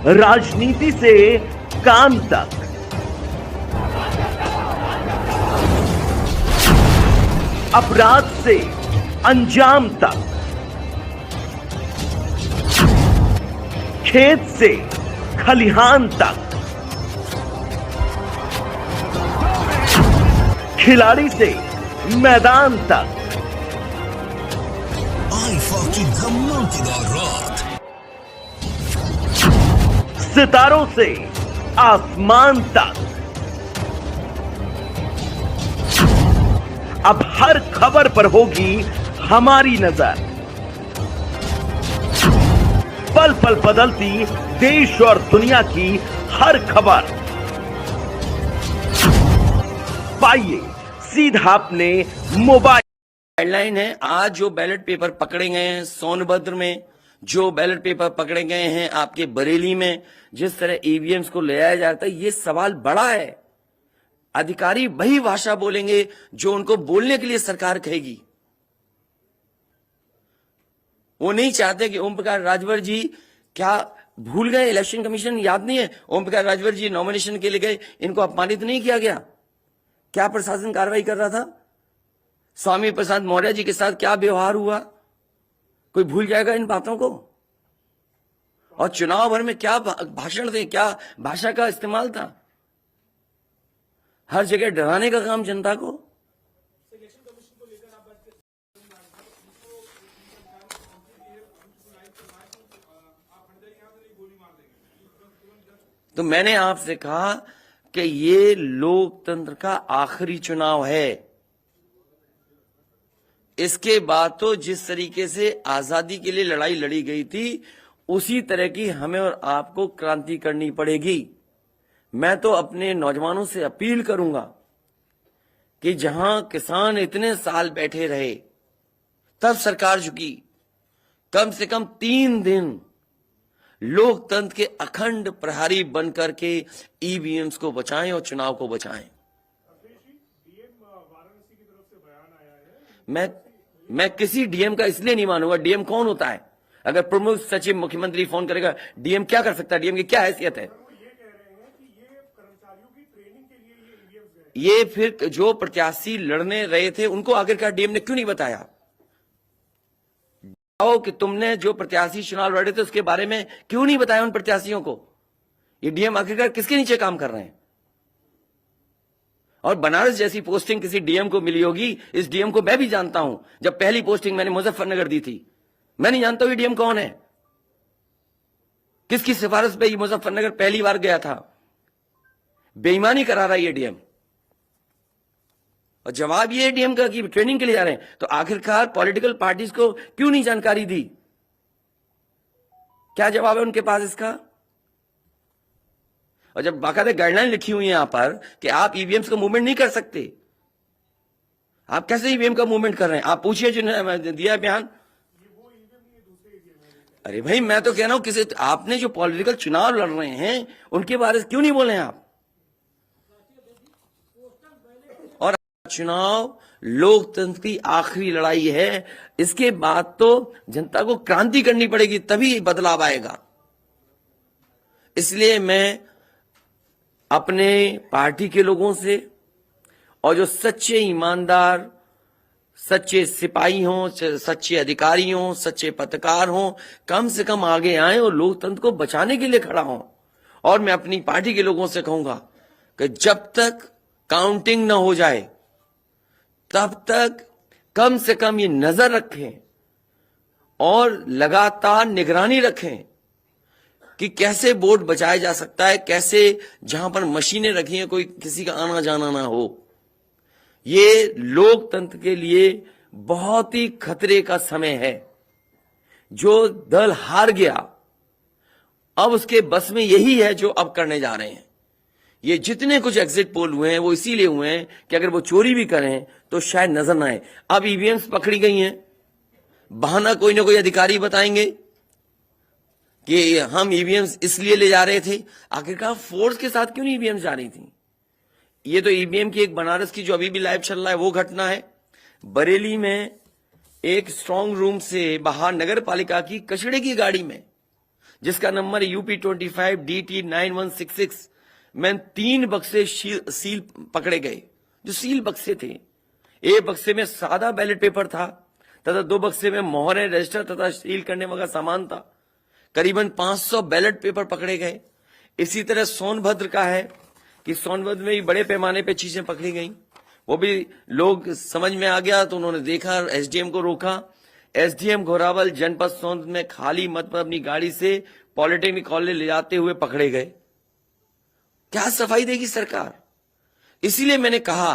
राजनीति से काम तक, अपराध से अंजाम तक, खेत से खलिहान तक, खिलाड़ी से मैदान तक, आईफा की धमाकेदार रात, सितारों से आसमान तक, अब हर खबर पर होगी हमारी नजर। पल पल बदलती देश और दुनिया की हर खबर पाइए सीधा अपने मोबाइल। गाइडलाइन है। आज जो बैलेट पेपर पकड़े गए हैं सोनभद्र में, जो बैलेट पेपर पकड़े गए हैं आपके बरेली में, जिस तरह ईवीएम्स को ले आया जाता है, ये सवाल बड़ा है। अधिकारी वही भाषा बोलेंगे जो उनको बोलने के लिए सरकार कहेगी। वो नहीं चाहते कि ओम प्रकाश राजभर जी क्या भूल गए, इलेक्शन कमीशन याद नहीं है? ओम प्रकाश राजभर जी नॉमिनेशन के लिए गए, इनको अपमानित नहीं किया गया? क्या प्रशासन कार्रवाई कर रहा था? स्वामी प्रसाद मौर्य जी के साथ क्या व्यवहार हुआ? कोई भूल जाएगा इन बातों को? और चुनाव भर में क्या भाषण थे, क्या भाषा का इस्तेमाल था? हर जगह डराने का काम जनता को। तो मैंने आपसे कहा कि ये लोकतंत्र का आखिरी चुनाव है। इसके बाद तो जिस तरीके से आजादी के लिए लड़ाई लड़ी गई थी, उसी तरह की हमें और आपको क्रांति करनी पड़ेगी। मैं तो अपने नौजवानों से अपील करूंगा कि जहां किसान इतने साल बैठे रहे, तब सरकार झुकी। कम से कम 3 दिन लोकतंत्र के अखंड प्रहरी बनकर के ईवीएम्स को बचाएं और चुनाव को बचाएं। मैं किसी डीएम का इसलिए नहीं मानूंगा। डीएम कौन होता है? अगर प्रमुख सचिव मुख्यमंत्री फोन करेगा, डीएम क्या कर सकता है? डीएम की क्या हैसियत है? ये फिर जो प्रत्याशी लड़ने रहे थे उनको आखिरकार डीएम ने क्यों नहीं बताया कि तुमने जो प्रत्याशी चुनाव लड़े थे उसके बारे में क्यों नहीं बताया उन प्रत्याशियों को? ये डीएम आखिरकार किसके नीचे काम कर रहे हैं? और बनारस जैसी पोस्टिंग किसी डीएम को मिली होगी, इस डीएम को मैं भी जानता हूं। जब पहली पोस्टिंग मैंने मुजफ्फरनगर दी थी, मैं नहीं जानता हूं ये डीएम कौन है, किसकी सिफारिश पे ये मुजफ्फरनगर पहली बार गया था। बेईमानी करा रहा है ये डीएम। और जवाब ये डीएम का कि ट्रेनिंग के लिए जा रहे हैं। तो आखिरकार पॉलिटिकल पार्टीज को क्यों नहीं जानकारी दी? क्या जवाब है उनके पास इसका? और जब बाकायदा गाइडलाइन लिखी हुई है यहां पर कि आप ईवीएम्स का मूवमेंट नहीं कर सकते, आप कैसे ईवीएम का मूवमेंट कर रहे हैं? आप पूछिए जिन्होंने दिया बयान। अरे भाई, मैं तो कह रहा हूं किसी आपने जो पॉलिटिकल चुनाव लड़ रहे हैं उनके बारे में क्यों नहीं बोले आप? और चुनाव लोकतंत्र की आखिरी लड़ाई है। इसके बाद तो जनता को क्रांति करनी पड़ेगी, तभी बदलाव आएगा। इसलिए मैं अपने पार्टी के लोगों से और जो सच्चे ईमानदार, सच्चे सिपाही हों, सच्चे अधिकारी हों, सच्चे पत्रकार हों, कम से कम आगे आए और लोकतंत्र को बचाने के लिए खड़ा हों। और मैं अपनी पार्टी के लोगों से कहूंगा कि जब तक काउंटिंग न हो जाए तब तक कम से कम ये नजर रखें और लगातार निगरानी रखें कि कैसे वोट बचाया जा सकता है, कैसे जहां पर मशीनें रखी हैं कोई किसी का आना जाना ना हो। ये लोकतंत्र के लिए बहुत ही खतरे का समय है। जो दल हार गया, अब उसके बस में यही है जो अब करने जा रहे हैं। ये जितने कुछ एग्जिट पोल हुए हैं वो इसीलिए हुए हैं कि अगर वो चोरी भी करें तो शायद नजर ना आए। अब ईवीएम्स पकड़ी गई हैं, बहाना कोई ना कोई अधिकारी बताएंगे कि हम ईवीएम्स इसलिए ले जा रहे थे। आखिरकार फोर्स के साथ क्यों नहीं ईवीएम्स जा रही थी? ये तो ईवीएम की एक बनारस की जो अभी भी लाइव चल रहा है वो घटना है। बरेली में एक स्ट्रांग रूम से बाहर नगर पालिका की कचड़े की गाड़ी में जिसका नंबर UP25 DT 9166 में 3 बक्से सील पकड़े गए, जो सील बक्से थे। एक बक्से में सादा बैलेट पेपर था तथा 2 बक्से में मोहरें, रजिस्टर तथा सील करने वाला सामान था। करीबन 500 बैलेट पेपर पकड़े गए। इसी तरह सोनभद्र का है कि सोनभद्र में भी बड़े पैमाने पे चीजें पकड़ी गई। वो भी लोग समझ में आ गया तो उन्होंने देखा, एसडीएम को रोका। एसडीएम घोरावल जनपद सोनभद्र में खाली मत पर अपनी गाड़ी से पॉलिटेक्निक कॉलेज ले जाते हुए पकड़े गए। क्या सफाई देगी सरकार? इसीलिए मैंने कहा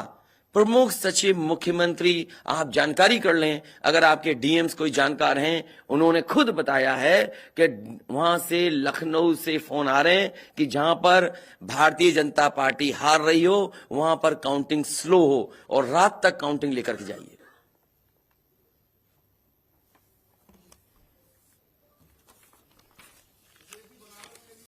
प्रमुख सचिव मुख्यमंत्री आप जानकारी कर लें। अगर आपके डीएम्स कोई जानकार हैं, उन्होंने खुद बताया है कि वहां से लखनऊ से फोन आ रहे हैं कि जहां पर भारतीय जनता पार्टी हार रही हो वहां पर काउंटिंग स्लो हो और रात तक काउंटिंग लेकर के जाइए।